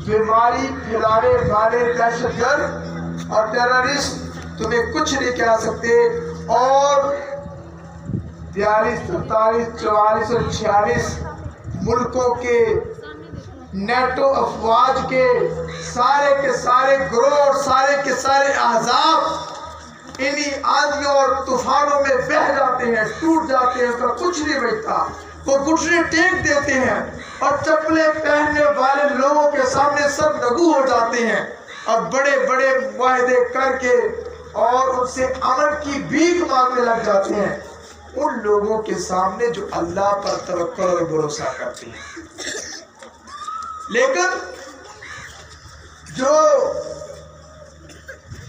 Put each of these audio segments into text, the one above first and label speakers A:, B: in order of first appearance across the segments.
A: بیماری پھیلانے والے دہشت گرد اور ٹیررسٹ تمہیں کچھ نہیں کہہ سکتے. اور 42 43 44 اور 46 ملکوں کے نیٹو افواج کے سارے گروہ اور سارے کے سارے احزاب انہی آندھیوں اور طوفانوں میں بہہ جاتے ہیں, ٹوٹ جاتے ہیں, اس کا کچھ نہیں بچتا. وہ گھٹنے ٹیک دیتے ہیں اور چپلیں پہننے والے لوگوں کے سامنے سب نگو ہو جاتے ہیں اور بڑے بڑے معاہدے کر کے اور ان سے امن کی بھیک مانگنے لگ جاتے ہیں ان لوگوں کے سامنے جو اللہ پر توکل اور بھروسہ کرتے ہیں. لیکن جو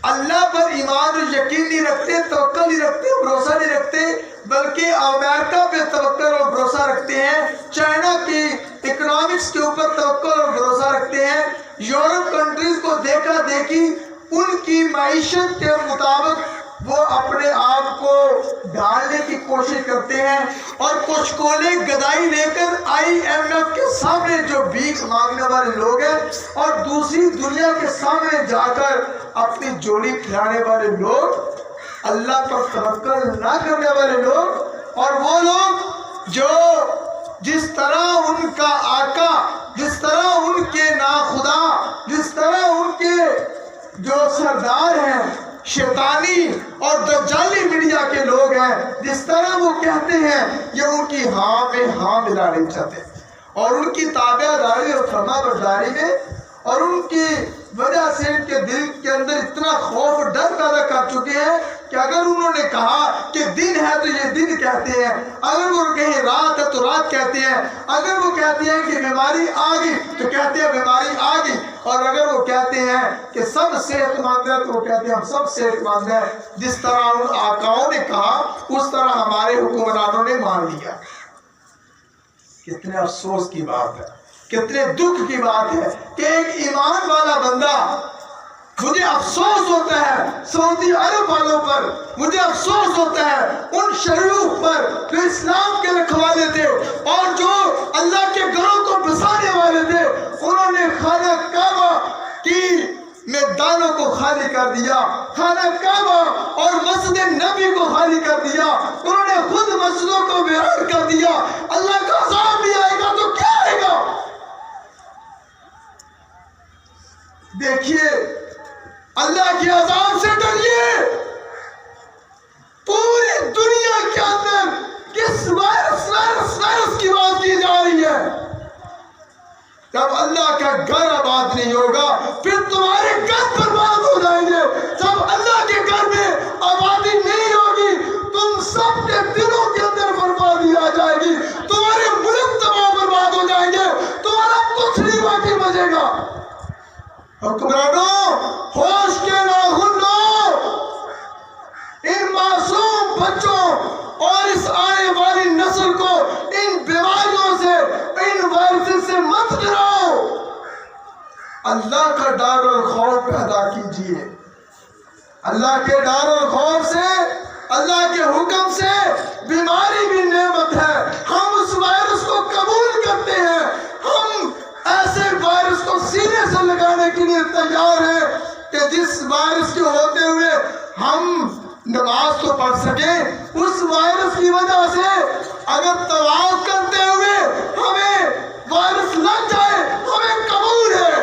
A: اللہ پر ایمان اور یقین نہیں رکھتے, توکل نہیں رکھتے, بھروسہ نہیں رکھتے, بلکہ امریکہ پہ توکل اور بھروسہ رکھتے ہیں, چائنا کی اکنامکس کے اوپر توکل اور بھروسہ رکھتے ہیں, یورپ کنٹریز کو دیکھا دیکھی ان کی معیشت کے مطابق وہ اپنے آپ کو ڈھالنے کی کوشش کرتے ہیں اور کچھ کولے گدائی لے کر IMF کے سامنے جو بھیک مانگنے والے لوگ ہیں اور دوسری دنیا کے سامنے جا کر اپنی جوڑی پھیلانے والے لوگ, اللہ پر توکل نہ کرنے والے لوگ, اور وہ لوگ جو جس طرح ان کا آقا, جس طرح ان کے ناخدا, جس طرح ان کے جو سردار ہیں شیطانی اور دجالی میڈیا کے لوگ ہیں, جس طرح وہ کہتے ہیں یہ ان کی ہاں میں ہاں ملا نہیں چاہتے اور ان کی تابع داری اور فرما برداری میں, اور ان کی وجہ سے ان کے دل کے اندر اتنا خوف اور ڈر پیدا کر چکے ہیں کہ اگر انہوں نے کہا کہ دن ہے تو یہ دن کہتے ہیں, اگر وہ کہیں رات ہے تو رات کہتے ہیں, اگر وہ کہتے ہیں کہ بیماری آ گئی تو کہتے ہیں بیماری آ گئی, اور اگر وہ کہتے ہیں کہ سب صحت مند ہے تو وہ کہتے ہیں ہم سب صحت مند ہیں. جس طرح ان آقاؤں نے کہا اس طرح ہمارے حکمرانوں نے مان لیا. کتنے افسوس کی بات ہے, کتنے دکھ کی بات ہے کہ ایک ایمان والا بندہ, مجھے افسوس ہوتا ہے سعودی عرب والوں پر, مجھے افسوس ہوتا ہے ان شیوخ پر جو اسلام کے رکھوالے تھے اور جو اللہ کے گھروں کو بسانے والے تھے. انہوں نے خانہ کعبہ کی میدانوں کو خالی کر دیا, خانہ کعبہ اور مسجد نبی کو خالی کر دیا, انہوں نے خود مسجدوں کو ویران کر دیا. اللہ کا عذاب بھی آئے گا تو کیا آئے گا؟ دیکھیے اللہ کے عذاب سے ڈریے. پوری دنیا کے اندر کس وائرس کی بات کی جا رہی ہے. جب اللہ کا گھر آباد نہیں ہوگا پھر تمہارے گھر برباد ہو جائیں گے. جب اللہ کے گھر میں آبادی نہیں ہوگی تم سب کے دلوں کے اندر بربادی آ جائے گی, تمہارے ملک تمام برباد ہو جائیں گے, تمہارا کچھ نہیں باقی بچے گا. حکمرانوں ہوش کے ناخن لو, ان معصوم بچوں اور اس آنے والی نسل کو ان بیماریوں سے, ان وائرس سے مت ڈراؤ. اللہ کا ڈر اور خوف پیدا کیجیے. اللہ کے ڈر اور خوف سے, اللہ کے حکم سے بیماری بھی نعمت ہے. ہم اس وائرس کو قبول کرتے ہیں, ہم ایسے وائرس کو سینے سے لگانے کے لیے تیار ہیں کہ جس وائرس کے ہوتے ہوئے ہم نماز تو پڑھ سکیں. اس وائرس کی وجہ سے اگر طواف کرتے ہوئے ہمیں وائرس لگ جائے ہمیں قبول ہے.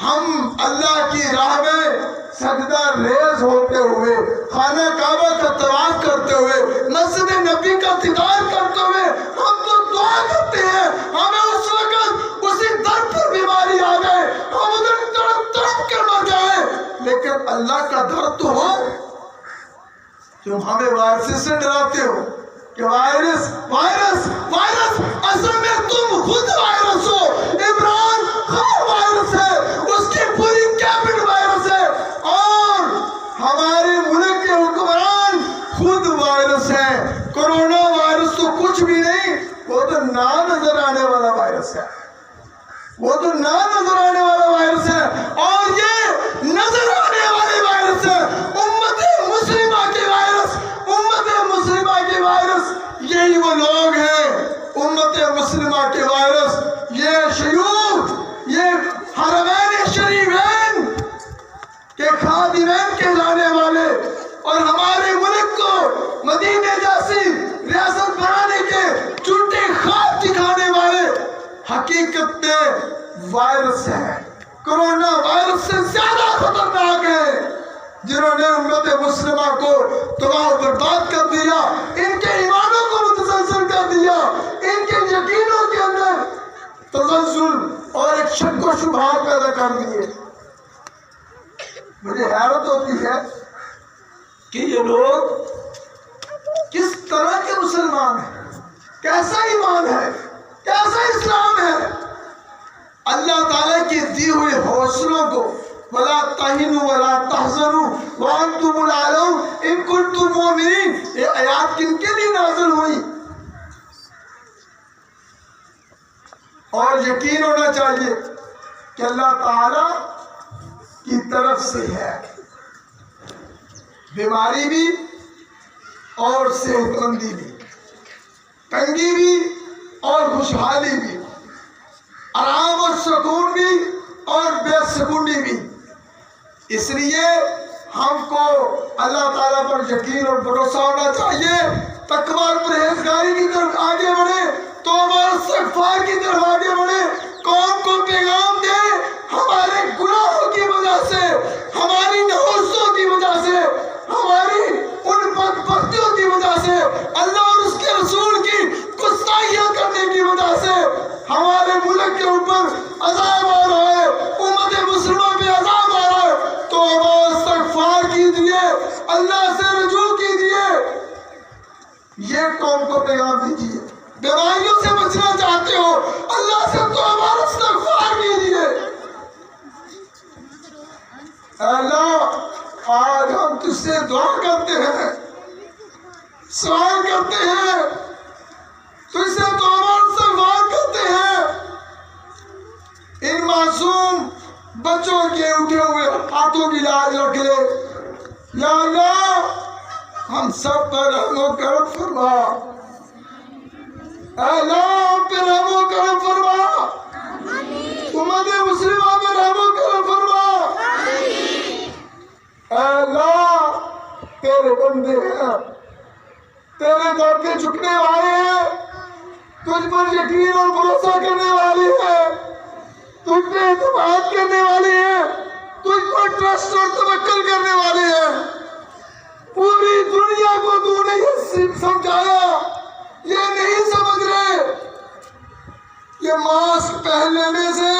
A: ہم اللہ کی راہ میں سجدہ ریز ہوتے ہوئے, خانہ کعبہ کا طواف کرتے ہوئے, مسجد نبی کا دیدار کرتے ہوئے ہم تو دعا کرتے ہیں ہمیں اس وقت اسی در پر بیماری آ جائے, ہم ادھر تڑپ تڑپ کر مر جائیں. لیکن اللہ کا ڈر تو ہو. تم ہمیں وائرس سے ڈراتے ہو کہ وائرس وائرس وائرس, اصل میں تم خود وائرس ہو. عمران خان وائرس ہے, اس کی پوری کیبنٹ وائرس ہے, اور ہمارے ملک کے حکمران خود وائرس ہیں. کورونا وائرس تو کچھ بھی نہیں, وہ تو نہ نظر آنے والا وائرس ہے, وہ تو نہ نظر آنے والا وائرس ہے. اور یہ نظر آنے والے وائرس ہے امت مسلمہ کے وائرس. امت مسلمہ کے وائرس یہی وہ لوگ ہیں, امت مسلمہ کے وائرس, یہ شیوخ, خادمین کہلانے والے اور ہمارے ملک کو مدینے جیسی ریاست بنانے کے جھوٹے خواب دکھانے والے حقیقت میں وائرس ہے، کرونا وائرس سے زیادہ خطرناک ہے، جنہوں نے امت مسلمہ کو تباہ و برباد کر دیا، ان کے ایمانوں کو متزلزل کر دیا، ان کے یقینوں کے اندر تزلزل اور ایک شک و شبہات پیدا کر دیے۔ مجھے حیرت ہوتی ہے کہ یہ لوگ کس طرح کے مسلمان ہیں، کیسا ایمان ہے، کیسا اسلام ہے۔ اللہ تعالیٰ کی دی ہوئے حوصلوں کو وَلَا تَهِنُوا وَلَا تَحْزَنُوا وَأَنْتُمُ الْأَعْلَوْنَ إِن كُنتُم مُؤْمِنِينَ، یہ آیات کن کے لیے نازل ہوئی؟ اور یقین ہونا چاہیے کہ اللہ تعالیٰ کی طرف سے ہے، بیماری بھی اور صحت مندی بھی، تنگی بھی اور خوشحالی بھی، آرام اور سکون بھی اور بے سکونی بھی۔ اس لیے ہم کو اللہ تعالیٰ پر یقین اور بھروسہ ہونا چاہیے، تقویٰ اور پرہیزگاری کی طرف آگے بڑھے، توبہ اور استغفار کی طرف آگے بڑھے، قوم کو پیغام دے ہمارے گناہوں کی وجہ سے، ہماری نحوستوں کی وجہ سے، ہماری ان بدبختیوں کی وجہ سے، اللہ اور اس کے رسول کی گستاخیاں کرنے کی وجہ سے ہمارے ملک کے اوپر عذاب آ رہا ہے، امت مسلمہ پہ عذاب آ رہا ہے، توبہ استغفار کیجیے، اللہ سے رجوع کیجیے، یہ قوم کو پیغام دیجیے۔ بیماریوں سے بچنا چاہتے ہو، اللہ سے توبہ اور استغفار کیجیے۔ اللہ آج ہم تجھ سے دعا کرتے ہیں، سوال کرتے ہیں، تجھ سے توبہ اور استغفار کرتے ہیں، ان معصوم بچوں کے اٹھے ہوئے ہاتھوں کی لاج رکھ لے۔ یا اللہ ہم سب پر رحم و کرم فرما، اے اللہ ہم پہ رحم و کرم فرما، امت مسلمہ پہ رحم و کرم فرما۔ اے اللہ تیرے بندے ہیں، تیرے در کے جھکنے والے ہیں، تجھ پر یقین اور بھروسہ کرنے والے ہیں، تجھ پہ اعتماد کرنے والے ہیں، تجھ پر ٹرسٹ اور توکل کرنے والے ہیں۔ پوری دنیا کو تو نے یہ سمجھایا، یہ نہیں سمجھ رہے، یہ ماسک پہن لینے سے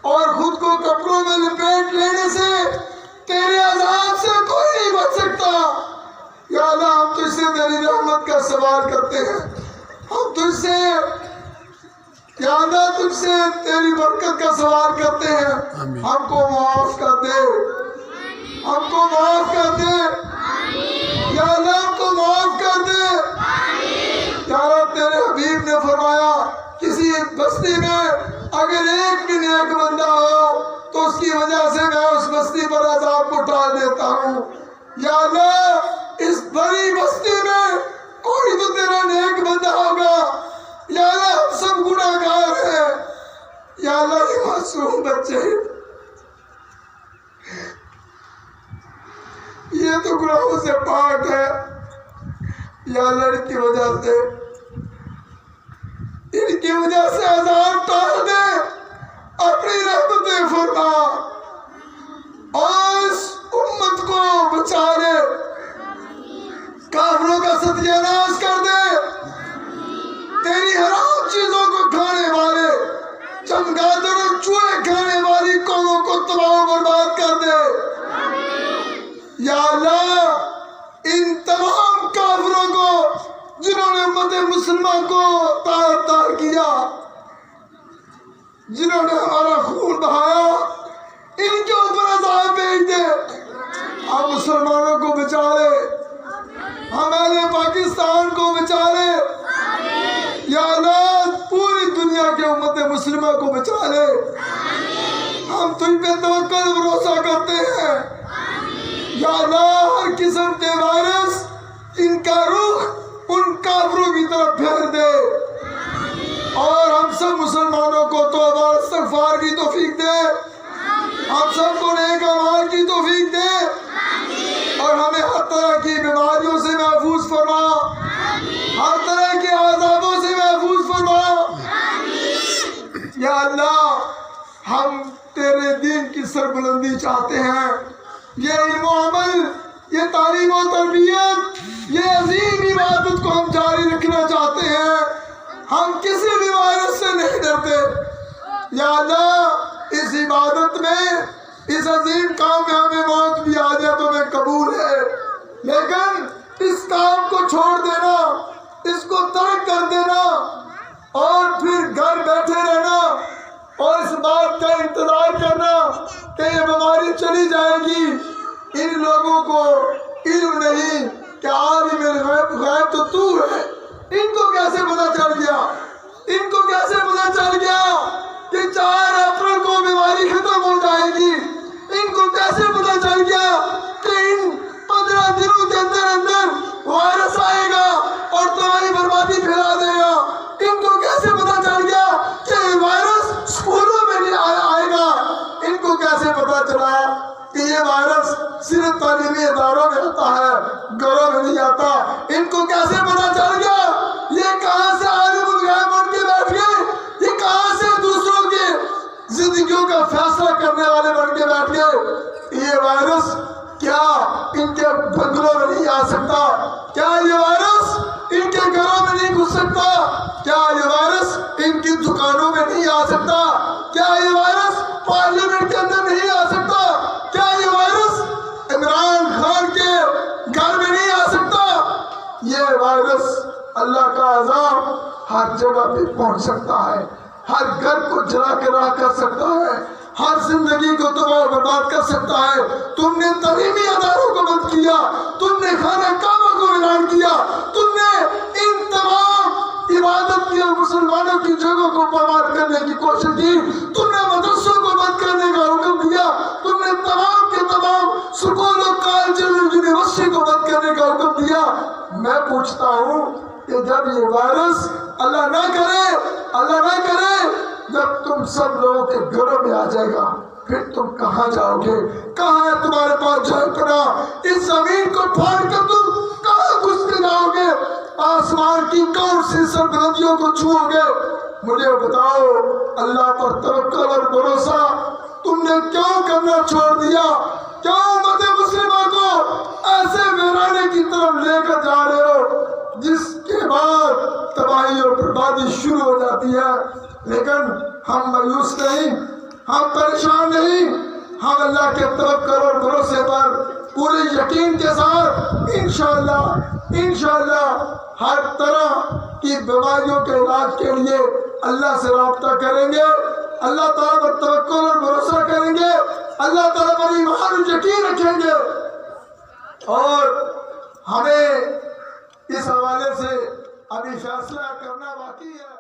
A: اور خود کو کپڑوں میں لپیٹ لینے سے تیرے عذاب سے کوئی نہیں بچ سکتا۔ یا اللہ ہم تجھ سے تیری رحمت کا سوال کرتے ہیں، ہم تجھ سے یا اللہ تجھ سے تیری برکت کا سوال کرتے ہیں، ہم کو معاف کر دے، ہم کو معاف کر دے، یا اللہ ہم کو معاف کر دے۔ یا اللہ تیرے حبیب نے فرمایا کسی بستی میں اگر ایک بھی نیک بندہ ہو تو اس کی وجہ سے میں اس بستی پر عذاب کو ٹال دیتا ہوں۔ یا اللہ اس بڑی بستی میں کوئی تو تیرا نیک بندہ ہوگا، یا اللہ ہم سب گناہگار ہیں، یا اللہ یہ معصوم بچے یہ تو گناہوں سے پاک ہے، یا اللہ ان کی وجہ سے عذاب ٹال دے، اپنی رحمتیں فرما اور اس امت کو بچا لے، کافروں کا ستیہ ناش کر دے، تیری حرام چیزوں کو کھانے والے، چمگادر اور چوہے کھانے والی قوموں کو تباہ و برباد کر دے۔ یا اللہ ان تمام کافروں کو جنہوں نے امت مسلمہ کو تار کیا، جنہوں نے ہمارا خون بہایا، ان کے اوپر عذاب بھیج دے، ہم مسلمانوں کو بچا لے، ہم اہل پاکستان کو بچا لے، یا اللہ پوری دنیا کے امت مسلمہ کو بچا لے۔ ہم تجھ پہ توکل بھروسہ کرتے ہیں، یا اللہ ہر قسم کے وائرس ان کا رخ ان کافروں کی طرف پھیر دے، اور ہم سب مسلمانوں کو توبہ استغفار کی توفیق دے، ہم سب کو نیک اعمال کی توفیق اللہ ہم تیرے دین کی سربلندی چاہتے ہیں، یہ علم و عمل، یہ تعلیم و تربیت، یہ عظیم عبادت کو ہم جاری رکھنا چاہتے ہیں، ہم کسی بھی وائرس سے نہیں ڈرتے۔ یا اللہ اس عبادت میں، اس عظیم کام میں ہمیں موت بھی آ جائے تو میں قبول ہے، لیکن اس کام کو چھوڑ دینا، اس کو ترک کر دینا اور پھر گھر بیٹھے رہنا اور اس بات کا انتظار کرنا کہ یہ بیماری چلی جائے گی، ان لوگوں کو علم نہیں کہ عالم غیب تو تو ہے۔ ان کو کیسے پتہ چل گیا، ان کو کیسے پتہ چل گیا کہ 4 اپریل کو بیماری ختم ہو جائے گی؟ ان کو کیسے پتہ چل گیا کہ ان 15 دنوں کے اندر اندر وائرس آئے گا اور تمہاری بربادی پھیلا دے گا؟ ان کو کیسے پتہ چل گیا کہ وائرس اسکولوں میں نہیں آئے گا؟ ان کو کیسے پتہ چلا کہ یہ وائرس صرف تعلیمی اداروں میں آتا ہے، گھروں میں نہیں آتا؟ ان کو کیسے پتہ چل گیا؟ یہ کہاں سے عالم الغیب بن کے بیٹھ گئے؟ یہ کہاں سے دوسروں کے زندگیوں کا فیصلہ کرنے والے بن کے بیٹھ گئے؟ یہ وائرس کیا ان کے بنگلوں میں نہیں آ سکتا؟ کیا یہ وائرس ان کے گھروں میں نہیں گھس سکتا؟ کیا یہ وائرس ان کی دکانوں میں نہیں آ سکتا؟ کیا یہ وائرس پارلیمنٹ کے اندر نہیں آ سکتا؟ کیا یہ وائرس عمران خان کے گھر میں نہیں آ سکتا؟ یہ وائرس اللہ کا عذاب ہر جگہ پہ پہنچ سکتا ہے، ہر گھر کو جلا کے راہ کر سکتا ہے، ہر زندگی کو تباہ و برباد کر سکتا ہے۔ تم نے تعلیمی اداروں کو بند کیا، تم نے خانہ کعبہ کو ویران کیا، تم نے ان تمام عبادت کی اور مسلمانوں کی جگہوں کو برباد کرنے کی کوشش کی، تم نے مدرسوں کو بند کرنے کا حکم دیا، تم نے تمام کے تمام سکولوں، کالجوں، یونیورسٹی کو بند کرنے کا حکم دیا۔ میں پوچھتا ہوں کہ جب یہ وائرس اللہ نہ کرے جب تم سب لوگوں کے گھروں میں آ جائے گا، پھر تم کہاں جاؤ گے؟ کہاں ہے تمہارے پاس جائے پناہ؟ اس زمین کو پھاڑ کر تم کہاں گھس کے جاؤ گے؟ آسمان کی کون سی سربلندیوں کو چھوؤ گے؟ مجھے بتاؤ، اللہ پر توکل اور بھروسہ تم نے کیوں کرنا چھوڑ دیا؟ کیوں امت مسلمہ کو ایسے ویرانے کی طرف لے کر جا رہے ہو جس کے بعد تباہی اور بربادی شروع ہو جاتی ہے؟ لیکن ہم مایوس نہیں، ہم پریشان نہیں، ہم اللہ کے توکل اور بھروسے پر پورے یقین کے ساتھ انشاءاللہ ہر طرح کی بیماریوں کے علاج کے لیے اللہ سے رابطہ کریں گے، اللہ تعالیٰ پر توکل اور بھروسہ کریں گے، اللہ تعالیٰ پر ایمان اور یقین رکھیں گے، اور ہمیں اس حوالے سے ابھی فیصلہ کرنا باقی ہے۔